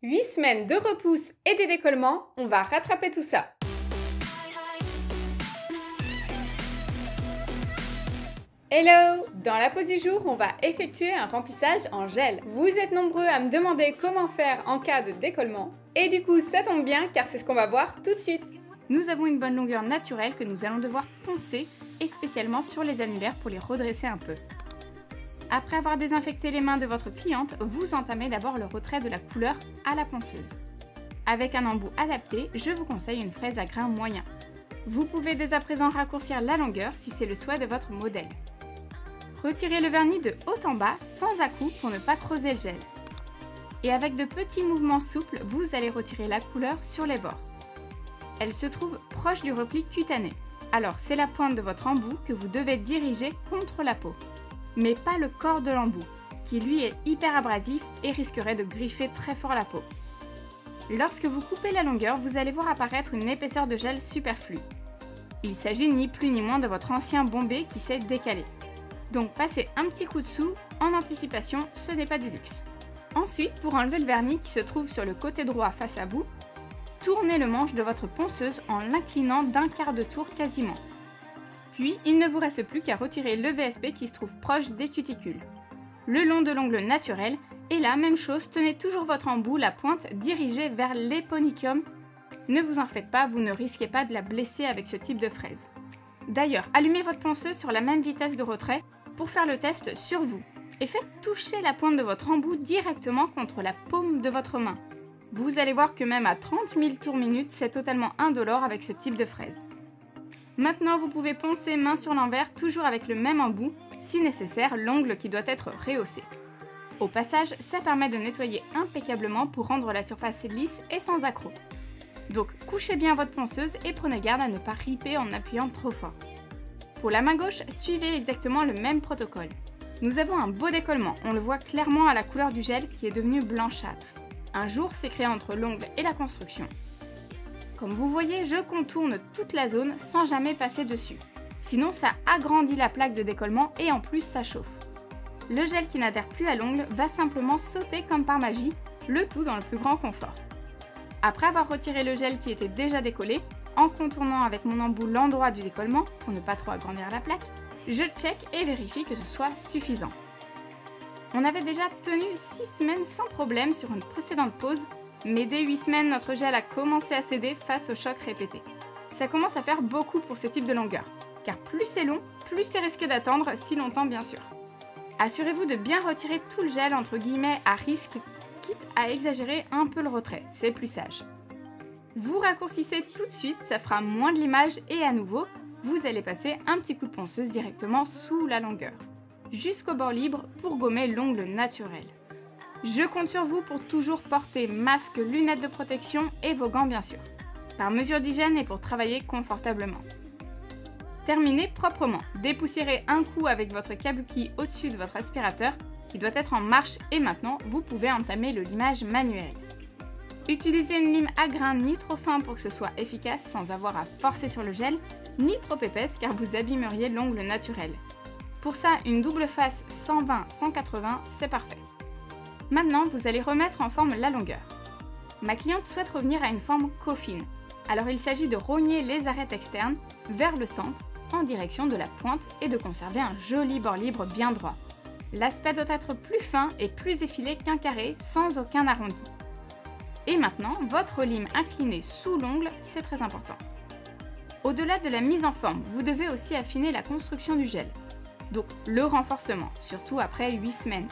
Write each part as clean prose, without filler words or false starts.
8 semaines de repousse et des décollements, on va rattraper tout ça. Hello! Dans la pause du jour, on va effectuer un remplissage en gel. Vous êtes nombreux à me demander comment faire en cas de décollement. Et du coup, ça tombe bien car c'est ce qu'on va voir tout de suite. Nous avons une bonne longueur naturelle que nous allons devoir poncer, et spécialement sur les annulaires pour les redresser un peu. Après avoir désinfecté les mains de votre cliente, vous entamez d'abord le retrait de la couleur à la ponceuse. Avec un embout adapté, je vous conseille une fraise à grain moyen. Vous pouvez dès à présent raccourcir la longueur si c'est le souhait de votre modèle. Retirez le vernis de haut en bas sans à-coups pour ne pas creuser le gel. Et avec de petits mouvements souples, vous allez retirer la couleur sur les bords. Elle se trouve proche du repli cutané. Alors c'est la pointe de votre embout que vous devez diriger contre la peau. Mais pas le corps de l'embout, qui lui est hyper abrasif et risquerait de griffer très fort la peau. Lorsque vous coupez la longueur, vous allez voir apparaître une épaisseur de gel superflue. Il s'agit ni plus ni moins de votre ancien bombé qui s'est décalé. Donc passez un petit coup dessous, en anticipation, ce n'est pas du luxe. Ensuite, pour enlever le vernis qui se trouve sur le côté droit face à vous, tournez le manche de votre ponceuse en l'inclinant d'un quart de tour quasiment. Puis, il ne vous reste plus qu'à retirer le VSP qui se trouve proche des cuticules. Le long de l'ongle naturel, et là, même chose, tenez toujours votre embout, la pointe dirigée vers l'éponychium. Ne vous en faites pas, vous ne risquez pas de la blesser avec ce type de fraise. D'ailleurs, allumez votre ponceuse sur la même vitesse de retrait pour faire le test sur vous. Et faites toucher la pointe de votre embout directement contre la paume de votre main. Vous allez voir que même à 30 000 tours minute, c'est totalement indolore avec ce type de fraise. Maintenant, vous pouvez poncer main sur l'envers, toujours avec le même embout, si nécessaire, l'ongle qui doit être rehaussé. Au passage, ça permet de nettoyer impeccablement pour rendre la surface lisse et sans accroc. Donc, couchez bien votre ponceuse et prenez garde à ne pas riper en appuyant trop fort. Pour la main gauche, suivez exactement le même protocole. Nous avons un beau décollement, on le voit clairement à la couleur du gel qui est devenu blanchâtre. Un jour s'est créé entre l'ongle et la construction. Comme vous voyez, je contourne toute la zone sans jamais passer dessus. Sinon, ça agrandit la plaque de décollement et en plus ça chauffe. Le gel qui n'adhère plus à l'ongle va simplement sauter comme par magie, le tout dans le plus grand confort. Après avoir retiré le gel qui était déjà décollé, en contournant avec mon embout l'endroit du décollement, pour ne pas trop agrandir la plaque, je check et vérifie que ce soit suffisant. On avait déjà tenu 6 semaines sans problème sur une précédente pause, mais dès 8 semaines, notre gel a commencé à céder face aux chocs répétés. Ça commence à faire beaucoup pour ce type de longueur, car plus c'est long, plus c'est risqué d'attendre, si longtemps bien sûr. Assurez-vous de bien retirer tout le gel entre guillemets à risque, quitte à exagérer un peu le retrait, c'est plus sage. Vous raccourcissez tout de suite, ça fera moins de limage et à nouveau, vous allez passer un petit coup de ponceuse directement sous la longueur, jusqu'au bord libre pour gommer l'ongle naturel. Je compte sur vous pour toujours porter masque, lunettes de protection et vos gants bien sûr, par mesure d'hygiène et pour travailler confortablement. Terminez proprement, dépoussiérez un coup avec votre kabuki au-dessus de votre aspirateur qui doit être en marche et maintenant vous pouvez entamer le limage manuel. Utilisez une lime à grains ni trop fin pour que ce soit efficace sans avoir à forcer sur le gel, ni trop épaisse car vous abîmeriez l'ongle naturel. Pour ça, une double face 120-180, c'est parfait. Maintenant, vous allez remettre en forme la longueur. Ma cliente souhaite revenir à une forme coffine, alors il s'agit de rogner les arêtes externes vers le centre en direction de la pointe et de conserver un joli bord libre bien droit. L'aspect doit être plus fin et plus effilé qu'un carré sans aucun arrondi. Et maintenant, votre lime inclinée sous l'ongle, c'est très important. Au-delà de la mise en forme, vous devez aussi affiner la construction du gel. Donc le renforcement, surtout après 8 semaines.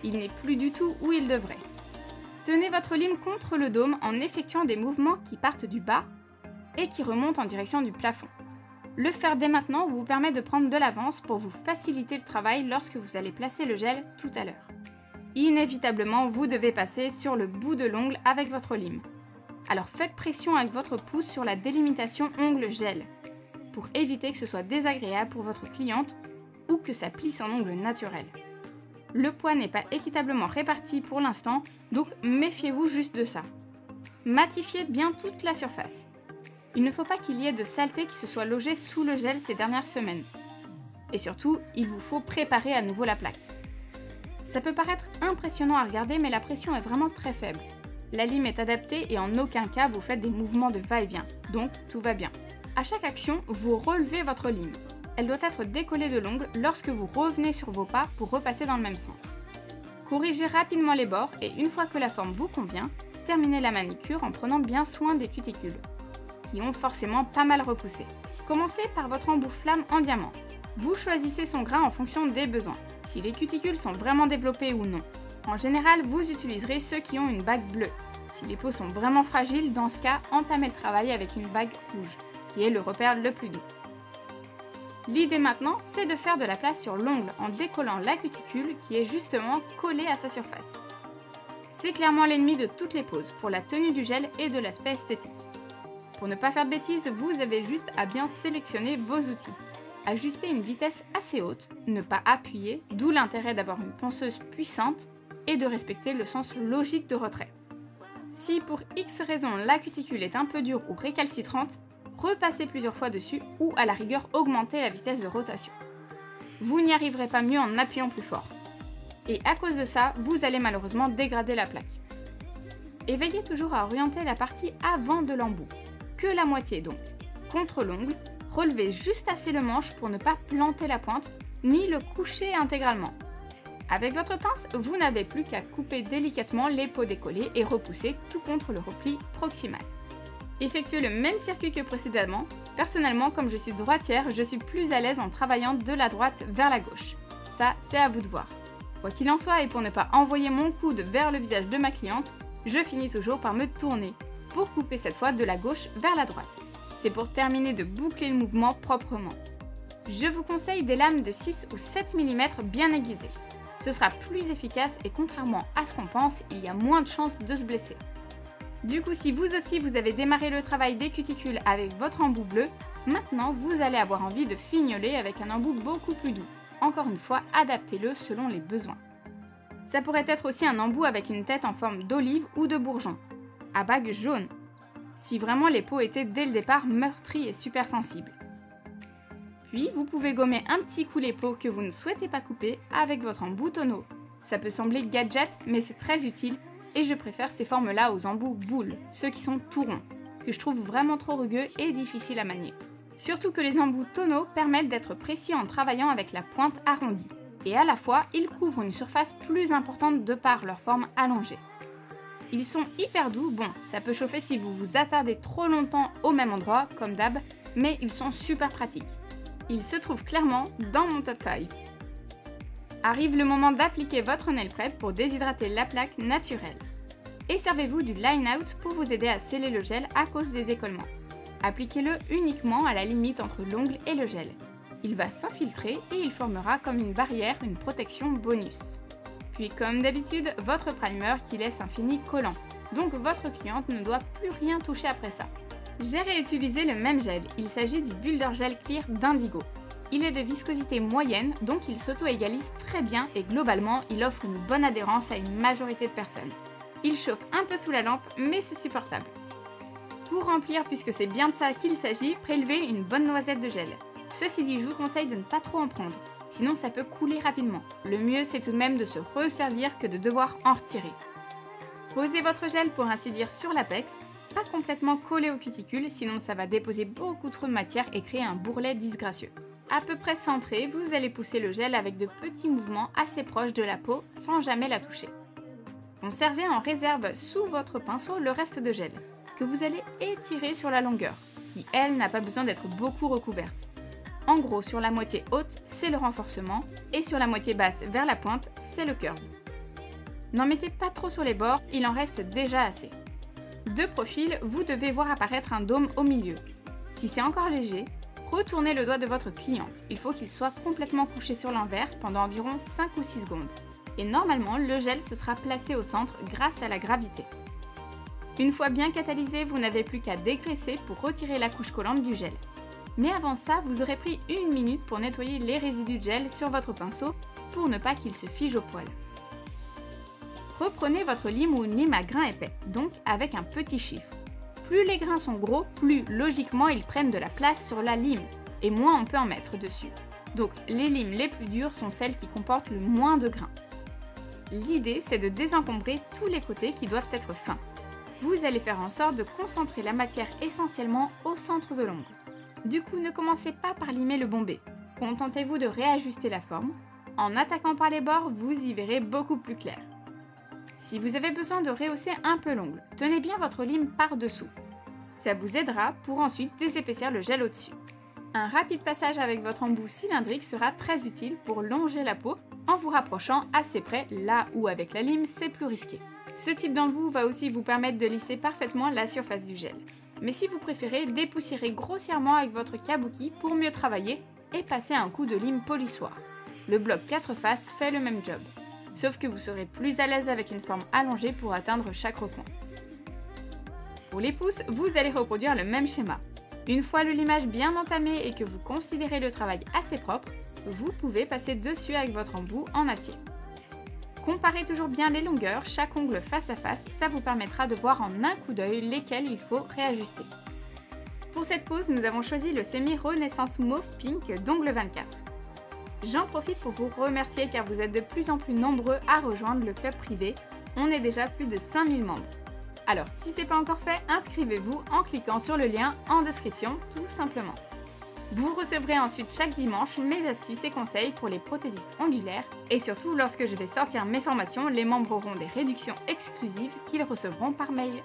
Il n'est plus du tout où il devrait. Tenez votre lime contre le dôme en effectuant des mouvements qui partent du bas et qui remontent en direction du plafond. Le faire dès maintenant vous permet de prendre de l'avance pour vous faciliter le travail lorsque vous allez placer le gel tout à l'heure. Inévitablement, vous devez passer sur le bout de l'ongle avec votre lime. Alors faites pression avec votre pouce sur la délimitation ongle-gel pour éviter que ce soit désagréable pour votre cliente ou que ça plisse en ongle naturel. Le poids n'est pas équitablement réparti pour l'instant, donc méfiez-vous juste de ça. Matifiez bien toute la surface. Il ne faut pas qu'il y ait de saleté qui se soit logée sous le gel ces dernières semaines. Et surtout, il vous faut préparer à nouveau la plaque. Ça peut paraître impressionnant à regarder, mais la pression est vraiment très faible. La lime est adaptée et en aucun cas vous faites des mouvements de va-et-vient, donc tout va bien. À chaque action, vous relevez votre lime. Elle doit être décollée de l'ongle lorsque vous revenez sur vos pas pour repasser dans le même sens. Corrigez rapidement les bords et une fois que la forme vous convient, terminez la manucure en prenant bien soin des cuticules, qui ont forcément pas mal repoussé. Commencez par votre embout flamme en diamant. Vous choisissez son grain en fonction des besoins, si les cuticules sont vraiment développées ou non. En général, vous utiliserez ceux qui ont une bague bleue. Si les peaux sont vraiment fragiles, dans ce cas, entamez le travail avec une bague rouge, qui est le repère le plus doux. L'idée maintenant, c'est de faire de la place sur l'ongle en décollant la cuticule qui est justement collée à sa surface. C'est clairement l'ennemi de toutes les poses pour la tenue du gel et de l'aspect esthétique. Pour ne pas faire de bêtises, vous avez juste à bien sélectionner vos outils. Ajuster une vitesse assez haute, ne pas appuyer, d'où l'intérêt d'avoir une ponceuse puissante et de respecter le sens logique de retrait. Si pour X raison la cuticule est un peu dure ou récalcitrante, repassez plusieurs fois dessus ou à la rigueur augmentez la vitesse de rotation. Vous n'y arriverez pas mieux en appuyant plus fort. Et à cause de ça, vous allez malheureusement dégrader la plaque. Et veillez toujours à orienter la partie avant de l'embout, que la moitié donc, contre l'ongle. Relevez juste assez le manche pour ne pas planter la pointe, ni le coucher intégralement. Avec votre pince, vous n'avez plus qu'à couper délicatement les peaux décollées et repousser tout contre le repli proximal. Effectuez le même circuit que précédemment. Personnellement, comme je suis droitière, je suis plus à l'aise en travaillant de la droite vers la gauche. Ça, c'est à vous de voir. Quoi qu'il en soit, et pour ne pas envoyer mon coude vers le visage de ma cliente, je finis toujours par me tourner, pour couper cette fois de la gauche vers la droite. C'est pour terminer de boucler le mouvement proprement. Je vous conseille des lames de 6 ou 7 mm bien aiguisées. Ce sera plus efficace et contrairement à ce qu'on pense, il y a moins de chances de se blesser. Du coup, si vous aussi vous avez démarré le travail des cuticules avec votre embout bleu, maintenant vous allez avoir envie de fignoler avec un embout beaucoup plus doux. Encore une fois, adaptez-le selon les besoins. Ça pourrait être aussi un embout avec une tête en forme d'olive ou de bourgeon, à bague jaune, si vraiment les peaux étaient dès le départ meurtries et super sensibles. Puis vous pouvez gommer un petit coup les peaux que vous ne souhaitez pas couper avec votre embout tonneau. Ça peut sembler gadget, mais c'est très utile et je préfère ces formes-là aux embouts boules, ceux qui sont tout ronds, que je trouve vraiment trop rugueux et difficiles à manier. Surtout que les embouts tonneaux permettent d'être précis en travaillant avec la pointe arrondie. Et à la fois, ils couvrent une surface plus importante de par leur forme allongée. Ils sont hyper doux, bon, ça peut chauffer si vous vous attardez trop longtemps au même endroit, comme d'hab, mais ils sont super pratiques. Ils se trouvent clairement dans mon top 5. Arrive le moment d'appliquer votre nail prep pour déshydrater la plaque naturelle. Et servez-vous du line out pour vous aider à sceller le gel à cause des décollements. Appliquez-le uniquement à la limite entre l'ongle et le gel. Il va s'infiltrer et il formera comme une barrière une protection bonus. Puis comme d'habitude, votre primer qui laisse un fini collant, donc votre cliente ne doit plus rien toucher après ça. J'ai réutilisé le même gel, il s'agit du Builder Gel Clear d'Indigo. Il est de viscosité moyenne, donc il s'auto-égalise très bien et globalement, il offre une bonne adhérence à une majorité de personnes. Il chauffe un peu sous la lampe, mais c'est supportable. Pour remplir, puisque c'est bien de ça qu'il s'agit, prélevez une bonne noisette de gel. Ceci dit, je vous conseille de ne pas trop en prendre, sinon ça peut couler rapidement. Le mieux, c'est tout de même de se resservir que de devoir en retirer. Posez votre gel pour ainsi dire sur l'apex, pas complètement collé aux cuticules, sinon ça va déposer beaucoup trop de matière et créer un bourrelet disgracieux. À peu près centré, vous allez pousser le gel avec de petits mouvements assez proches de la peau sans jamais la toucher. Conservez en réserve sous votre pinceau le reste de gel, que vous allez étirer sur la longueur, qui elle n'a pas besoin d'être beaucoup recouverte. En gros, sur la moitié haute, c'est le renforcement, et sur la moitié basse vers la pointe, c'est le curl. N'en mettez pas trop sur les bords, il en reste déjà assez. De profil, vous devez voir apparaître un dôme au milieu. Si c'est encore léger, retournez le doigt de votre cliente. Il faut qu'il soit complètement couché sur l'envers pendant environ 5 ou 6 secondes. Et normalement, le gel se sera placé au centre grâce à la gravité. Une fois bien catalysé, vous n'avez plus qu'à dégraisser pour retirer la couche collante du gel. Mais avant ça, vous aurez pris 1 minute pour nettoyer les résidus de gel sur votre pinceau pour ne pas qu'il se fige au poil. Reprenez votre lime ou une lime à grains épais, donc avec un petit chiffre. Plus les grains sont gros, plus logiquement ils prennent de la place sur la lime, et moins on peut en mettre dessus. Donc les limes les plus dures sont celles qui comportent le moins de grains. L'idée c'est de désencombrer tous les côtés qui doivent être fins. Vous allez faire en sorte de concentrer la matière essentiellement au centre de l'ongle. Du coup, ne commencez pas par limer le bombé. Contentez-vous de réajuster la forme. En attaquant par les bords, vous y verrez beaucoup plus clair. Si vous avez besoin de rehausser un peu l'ongle, tenez bien votre lime par-dessous. Ça vous aidera pour ensuite désépaissir le gel au-dessus. Un rapide passage avec votre embout cylindrique sera très utile pour longer la peau en vous rapprochant assez près là où avec la lime c'est plus risqué. Ce type d'embout va aussi vous permettre de lisser parfaitement la surface du gel. Mais si vous préférez, dépoussiérez grossièrement avec votre kabuki pour mieux travailler et passer un coup de lime polissoir. Le bloc 4 faces fait le même job, sauf que vous serez plus à l'aise avec une forme allongée pour atteindre chaque recoin. Pour les pouces, vous allez reproduire le même schéma. Une fois le limage bien entamé et que vous considérez le travail assez propre, vous pouvez passer dessus avec votre embout en acier. Comparez toujours bien les longueurs, chaque ongle face à face, ça vous permettra de voir en un coup d'œil lesquels il faut réajuster. Pour cette pose, nous avons choisi le semi-renaissance mauve pink d'ongle 24. J'en profite pour vous remercier car vous êtes de plus en plus nombreux à rejoindre le club privé. On est déjà plus de 5000 membres. Alors si ce n'est pas encore fait, inscrivez-vous en cliquant sur le lien en description tout simplement. Vous recevrez ensuite chaque dimanche mes astuces et conseils pour les prothésistes ongulaires et surtout lorsque je vais sortir mes formations, les membres auront des réductions exclusives qu'ils recevront par mail.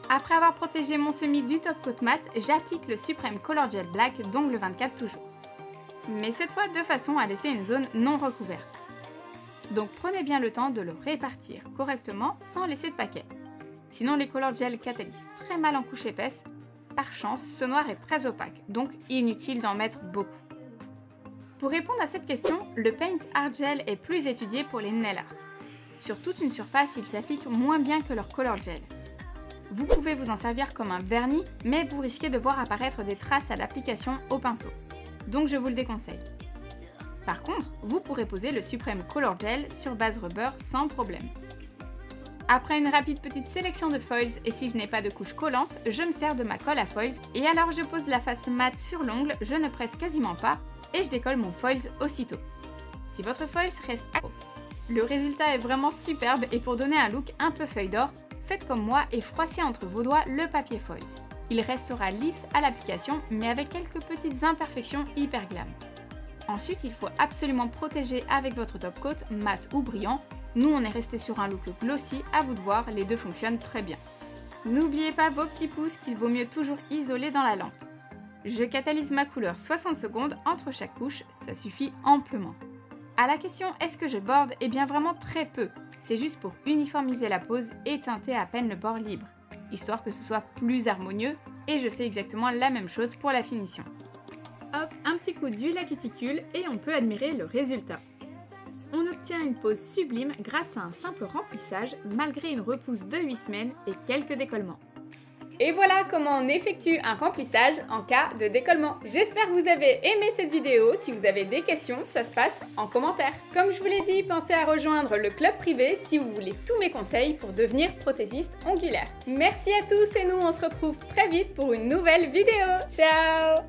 Après avoir protégé mon semis du top coat mat, j'applique le Supreme Color Gel Black d'ongle 24 toujours. Mais cette fois de façon à laisser une zone non recouverte. Donc prenez bien le temps de le répartir correctement sans laisser de paquet. Sinon les Color Gel catalysent très mal en couche épaisse. Par chance, ce noir est très opaque, donc inutile d'en mettre beaucoup. Pour répondre à cette question, le Paint Art Gel est plus étudié pour les nail art. Sur toute une surface, il s'applique moins bien que leur Color Gel. Vous pouvez vous en servir comme un vernis, mais vous risquez de voir apparaître des traces à l'application au pinceau. Donc je vous le déconseille. Par contre, vous pourrez poser le Supreme Color Gel sur base rubber sans problème. Après une rapide petite sélection de foils et si je n'ai pas de couche collante, je me sers de ma colle à foils et alors je pose la face mat sur l'ongle, je ne presse quasiment pas et je décolle mon foils aussitôt. Si votre foils reste accro, le résultat est vraiment superbe et pour donner un look un peu feuille d'or, faites comme moi et froissez entre vos doigts le papier foils. Il restera lisse à l'application mais avec quelques petites imperfections hyper glam. Ensuite, il faut absolument protéger avec votre top coat, mat ou brillant. Nous, on est resté sur un look glossy, à vous de voir, les deux fonctionnent très bien. N'oubliez pas vos petits pouces qu'il vaut mieux toujours isoler dans la lampe. Je catalyse ma couleur 60 secondes entre chaque couche, ça suffit amplement. À la question est-ce que je borde? Eh bien vraiment très peu, c'est juste pour uniformiser la pose et teinter à peine le bord libre, histoire que ce soit plus harmonieux et je fais exactement la même chose pour la finition. Hop, un petit coup d'huile à cuticule et on peut admirer le résultat. On obtient une pose sublime grâce à un simple remplissage malgré une repousse de 8 semaines et quelques décollements. Et voilà comment on effectue un remplissage en cas de décollement. J'espère que vous avez aimé cette vidéo. Si vous avez des questions, ça se passe en commentaire. Comme je vous l'ai dit, pensez à rejoindre le club privé si vous voulez tous mes conseils pour devenir prothésiste ongulaire. Merci à tous et nous on se retrouve très vite pour une nouvelle vidéo. Ciao!